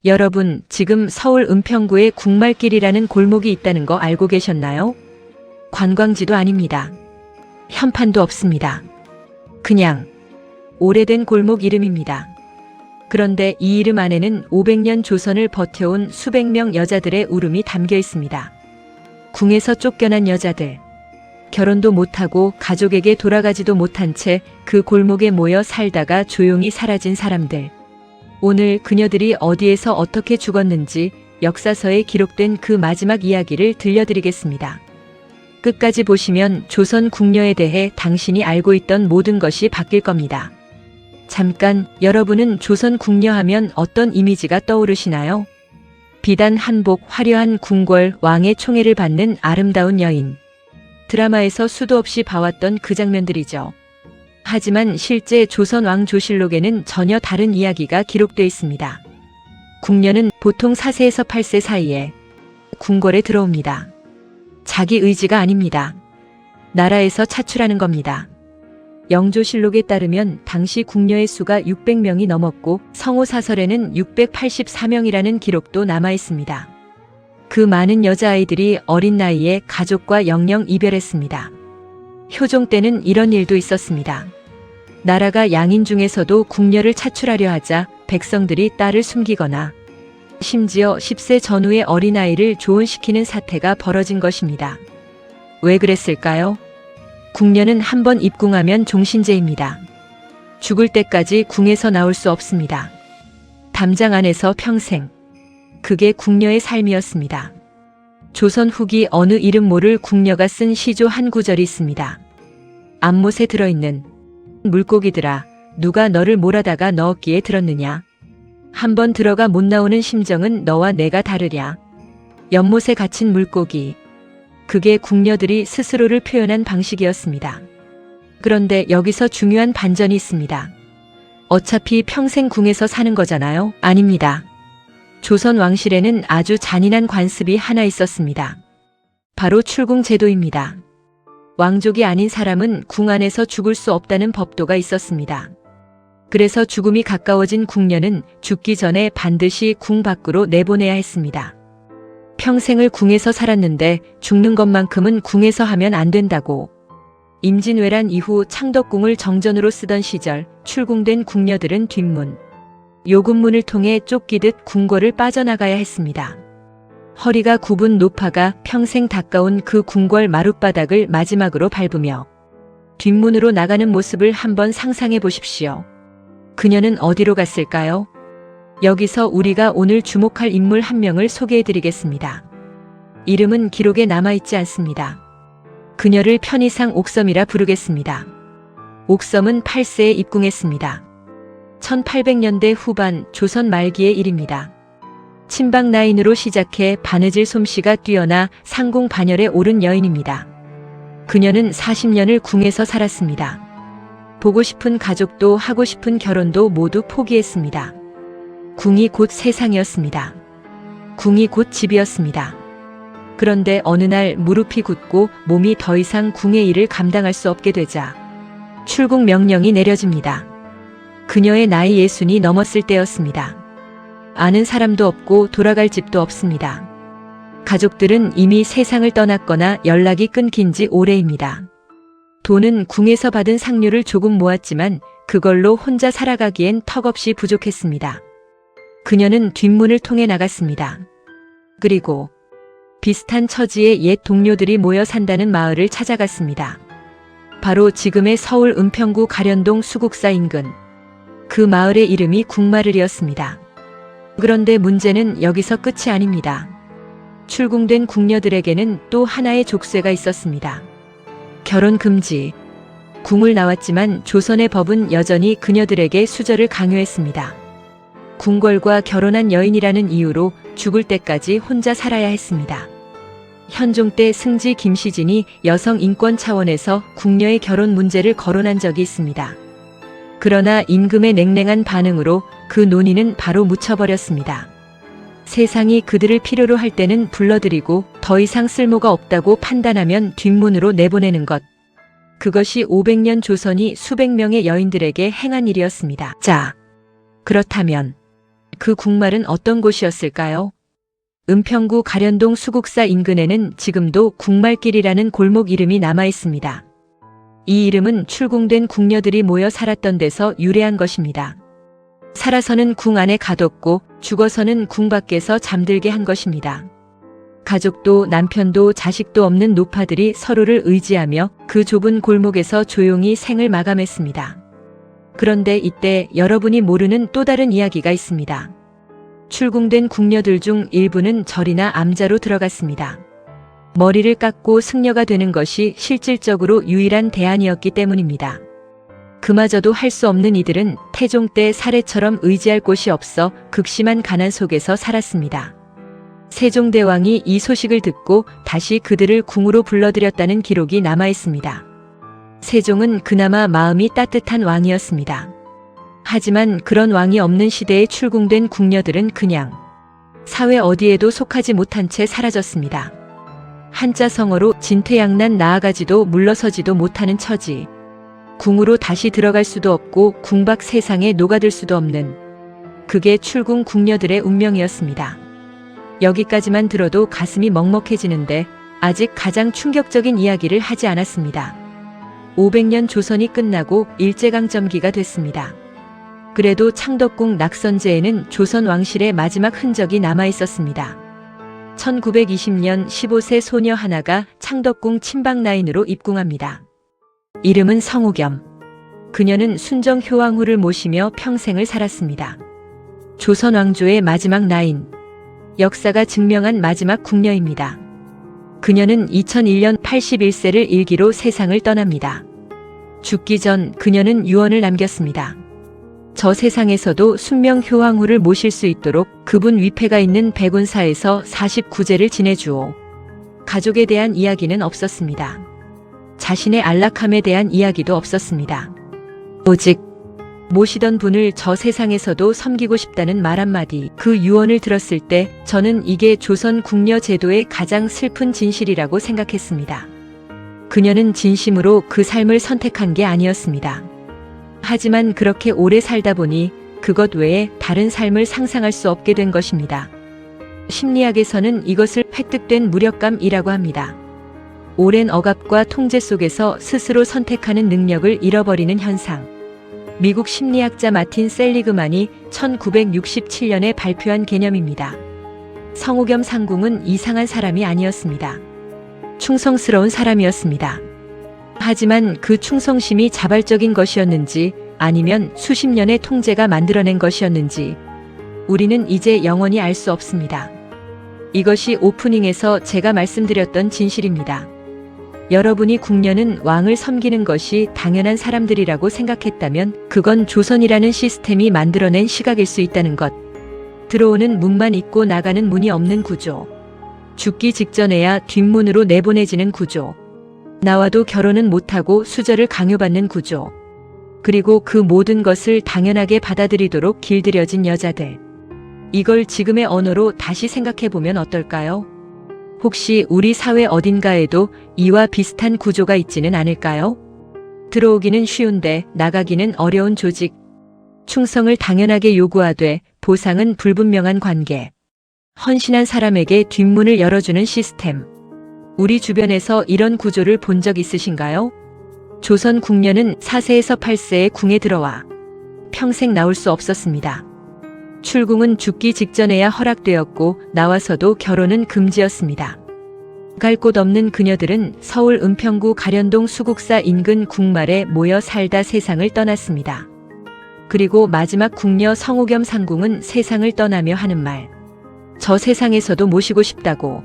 여러분, 지금 서울 은평구에 국말길이라는 골목이 있다는 거 알고 계셨나요? 관광지도 아닙니다. 현판도 없습니다. 그냥 오래된 골목 이름입니다. 그런데 이 이름 안에는 500년 조선을 버텨온 수백 명 여자들의 울음이 담겨 있습니다. 궁에서 쫓겨난 여자들, 결혼도 못하고 가족에게 돌아가지도 못한 채 그 골목에 모여 살다가 조용히 사라진 사람들. 오늘 그녀들이 어디에서 어떻게 죽었는지 역사서에 기록된 그 마지막 이야기를 들려드리겠습니다. 끝까지 보시면 조선 궁녀에 대해 당신이 알고 있던 모든 것이 바뀔 겁니다. 잠깐, 여러분은 조선 궁녀 하면 어떤 이미지가 떠오르시나요? 비단 한복, 화려한 궁궐, 왕의 총애를 받는 아름다운 여인. 드라마에서 수도 없이 봐왔던 그 장면들이죠. 하지만 실제 조선 왕조실록에는 전혀 다른 이야기가 기록되어 있습니다. 궁녀는 보통 4세에서 8세 사이에 궁궐에 들어옵니다. 자기 의지가 아닙니다. 나라에서 차출하는 겁니다. 영조실록에 따르면 당시 궁녀의 수가 600명이 넘었고 성호사설에는 684명이라는 기록도 남아 있습니다. 그 많은 여자아이들이 어린 나이에 가족과 영영 이별했습니다. 효종 때는 이런 일도 있었습니다. 나라가 양인 중에서도 궁녀를 차출하려 하자 백성들이 딸을 숨기거나 심지어 10세 전후의 어린아이를 조혼시키는 사태가 벌어진 것입니다. 왜 그랬을까요? 궁녀는 한번 입궁하면 종신제입니다. 죽을 때까지 궁에서 나올 수 없습니다. 담장 안에서 평생. 그게 궁녀의 삶이었습니다. 조선 후기 어느 이름 모를 궁녀가 쓴 시조 한 구절이 있습니다. 안못에 들어있는 물고기들아, 누가 너를 몰아다가 넣었기에 들었느냐? 한번 들어가 못 나오는 심정은 너와 내가 다르랴. 연못에 갇힌 물고기. 그게 궁녀들이 스스로를 표현한 방식이었습니다. 그런데 여기서 중요한 반전이 있습니다. 어차피 평생 궁에서 사는 거잖아요? 아닙니다. 조선 왕실에는 아주 잔인한 관습이 하나 있었습니다. 바로 출궁제도입니다. 왕족이 아닌 사람은 궁 안에서 죽을 수 없다는 법도가 있었습니다. 그래서 죽음이 가까워진 궁녀는 죽기 전에 반드시 궁 밖으로 내보내야 했습니다. 평생을 궁에서 살았는데 죽는 것만큼은 궁에서 하면 안 된다고. 임진왜란 이후 창덕궁을 정전으로 쓰던 시절 출궁된 궁녀들은 뒷문, 요금문을 통해 쫓기듯 궁궐을 빠져나가야 했습니다. 허리가 굽은 노파가 평생 닦아온 그 궁궐 마룻바닥을 마지막으로 밟으며 뒷문으로 나가는 모습을 한번 상상해 보십시오. 그녀는 어디로 갔을까요? 여기서 우리가 오늘 주목할 인물 한 명을 소개해 드리겠습니다. 이름은 기록에 남아있지 않습니다. 그녀를 편의상 옥섬이라 부르겠습니다. 옥섬은 8세에 입궁했습니다. 1800년대 후반 조선 말기의 일입니다. 친박 라인으로 시작해 바느질 솜씨가 뛰어나 상궁 반열에 오른 여인입니다. 그녀는 40년을 궁에서 살았습니다. 보고 싶은 가족도 하고 싶은 결혼도 모두 포기했습니다. 궁이 곧 세상이었습니다. 궁이 곧 집이었습니다. 그런데 어느 날 무릎이 굳고 몸이 더 이상 궁의 일을 감당할 수 없게 되자 출궁 명령이 내려집니다. 그녀의 나이 60이 넘었을 때였습니다. 아는 사람도 없고 돌아갈 집도 없습니다. 가족들은 이미 세상을 떠났거나 연락이 끊긴 지 오래입니다. 돈은 궁에서 받은 상류를 조금 모았지만 그걸로 혼자 살아가기엔 턱없이 부족했습니다. 그녀는 뒷문을 통해 나갔습니다. 그리고 비슷한 처지의 옛 동료들이 모여 산다는 마을을 찾아갔습니다. 바로 지금의 서울 은평구 가련동 수국사 인근. 그 마을의 이름이 궁마을이었습니다. 그런데 문제는 여기서 끝이 아닙니다. 출궁된 궁녀들에게는 또 하나의 족쇄가 있었습니다. 결혼 금지. 궁을 나왔지만 조선의 법은 여전히 그녀들에게 수절을 강요했습니다. 궁궐과 결혼한 여인이라는 이유로 죽을 때까지 혼자 살아야 했습니다. 현종 때 승지 김시진이 여성 인권 차원에서 궁녀의 결혼 문제를 거론한 적이 있습니다. 그러나 임금의 냉랭한 반응으로 그 논의는 바로 묻혀버렸습니다. 세상이 그들을 필요로 할 때는 불러들이고 더 이상 쓸모가 없다고 판단하면 뒷문으로 내보내는 것. 그것이 500년 조선이 수백 명의 여인들에게 행한 일이었습니다. 자, 그렇다면 그 궁말은 어떤 곳이었을까요? 은평구 가련동 수국사 인근에는 지금도 궁말길이라는 골목 이름이 남아 있습니다. 이 이름은 출궁된 궁녀들이 모여 살았던 데서 유래한 것입니다. 살아서는 궁 안에 가뒀고 죽어서는 궁 밖에서 잠들게 한 것입니다. 가족도 남편도 자식도 없는 노파들이 서로를 의지하며 그 좁은 골목에서 조용히 생을 마감했습니다. 그런데 이때 여러분이 모르는 또 다른 이야기가 있습니다. 출궁된 궁녀들 중 일부는 절이나 암자로 들어갔습니다. 머리를 깎고 승려가 되는 것이 실질적으로 유일한 대안이었기 때문입니다. 그마저도 할 수 없는 이들은 태종 때 사례처럼 의지할 곳이 없어 극심한 가난 속에서 살았습니다. 세종대왕이 이 소식을 듣고 다시 그들을 궁으로 불러들였다는 기록이 남아 있습니다. 세종은 그나마 마음이 따뜻한 왕이었습니다. 하지만 그런 왕이 없는 시대에 출궁된 궁녀들은 그냥 사회 어디에도 속하지 못한 채 사라졌습니다. 한자 성어로 진퇴양난 나아가지도 물러서지도 못하는 처지. 궁으로 다시 들어갈 수도 없고 궁 밖 세상에 녹아들 수도 없는 그게 출궁 궁녀들의 운명이었습니다. 여기까지만 들어도 가슴이 먹먹해지는데 아직 가장 충격적인 이야기를 하지 않았습니다. 500년 조선이 끝나고 일제강점기가 됐습니다. 그래도 창덕궁 낙선제에는 조선 왕실의 마지막 흔적이 남아 있었습니다. 1920년 15세 소녀 하나가 창덕궁 친박라인으로 입궁합니다. 이름은 성우겸. 그녀는 순정 효왕후를 모시며 평생을 살았습니다. 조선 왕조의 마지막 라인. 역사가 증명한 마지막 궁녀입니다. 그녀는 2001년 81세를 일기로 세상을 떠납니다. 죽기 전 그녀는 유언을 남겼습니다. 저 세상에서도 순명 효왕후를 모실 수 있도록 그분 위패가 있는 백운사에서 49제를 지내주오. 가족에 대한 이야기는 없었습니다. 자신의 안락함에 대한 이야기도 없었습니다. 오직 모시던 분을 저 세상에서도 섬기고 싶다는 말 한마디. 그 유언을 들었을 때 저는 이게 조선 궁녀 제도의 가장 슬픈 진실이라고 생각했습니다. 그녀는 진심으로 그 삶을 선택한 게 아니었습니다. 하지만 그렇게 오래 살다 보니 그것 외에 다른 삶을 상상할 수 없게 된 것입니다. 심리학에서는 이것을 획득된 무력감이라고 합니다. 오랜 억압과 통제 속에서 스스로 선택하는 능력을 잃어버리는 현상. 미국 심리학자 마틴 셀리그만이 1967년에 발표한 개념입니다. 성우겸 상궁은 이상한 사람이 아니었습니다. 충성스러운 사람이었습니다. 하지만 그 충성심이 자발적인 것이었는지 아니면 수십 년의 통제가 만들어낸 것이었는지 우리는 이제 영원히 알 수 없습니다. 이것이 오프닝에서 제가 말씀드렸던 진실입니다. 여러분이 궁녀는 왕을 섬기는 것이 당연한 사람들이라고 생각했다면 그건 조선이라는 시스템이 만들어낸 시각일 수 있다는 것. 들어오는 문만 있고 나가는 문이 없는 구조. 죽기 직전에야 뒷문으로 내보내지는 구조. 나와도 결혼은 못하고 수절을 강요받는 구조. 그리고 그 모든 것을 당연하게 받아들이도록 길들여진 여자들. 이걸 지금의 언어로 다시 생각해보면 어떨까요? 혹시 우리 사회 어딘가에도 이와 비슷한 구조가 있지는 않을까요? 들어오기는 쉬운데 나가기는 어려운 조직. 충성을 당연하게 요구하되 보상은 불분명한 관계. 헌신한 사람에게 뒷문을 열어주는 시스템. 우리 주변에서 이런 구조를 본 적 있으신가요? 조선 궁녀는 4세에서 8세에 궁에 들어와 평생 나올 수 없었습니다. 출궁은 죽기 직전에야 허락되었고 나와서도 결혼은 금지였습니다. 갈 곳 없는 그녀들은 서울 은평구 가련동 수국사 인근 궁말에 모여 살다 세상을 떠났습니다. 그리고 마지막 궁녀 성우겸 상궁은 세상을 떠나며 하는 말. 저 세상에서도 모시고 싶다고.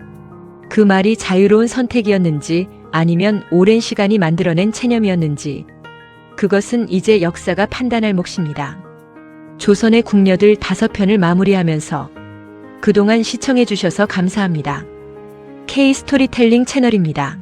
그 말이 자유로운 선택이었는지 아니면 오랜 시간이 만들어낸 체념이었는지 그것은 이제 역사가 판단할 몫입니다. 조선의 궁녀들 5편을 마무리하면서 그동안 시청해 주셔서 감사합니다. K 스토리텔링 채널입니다.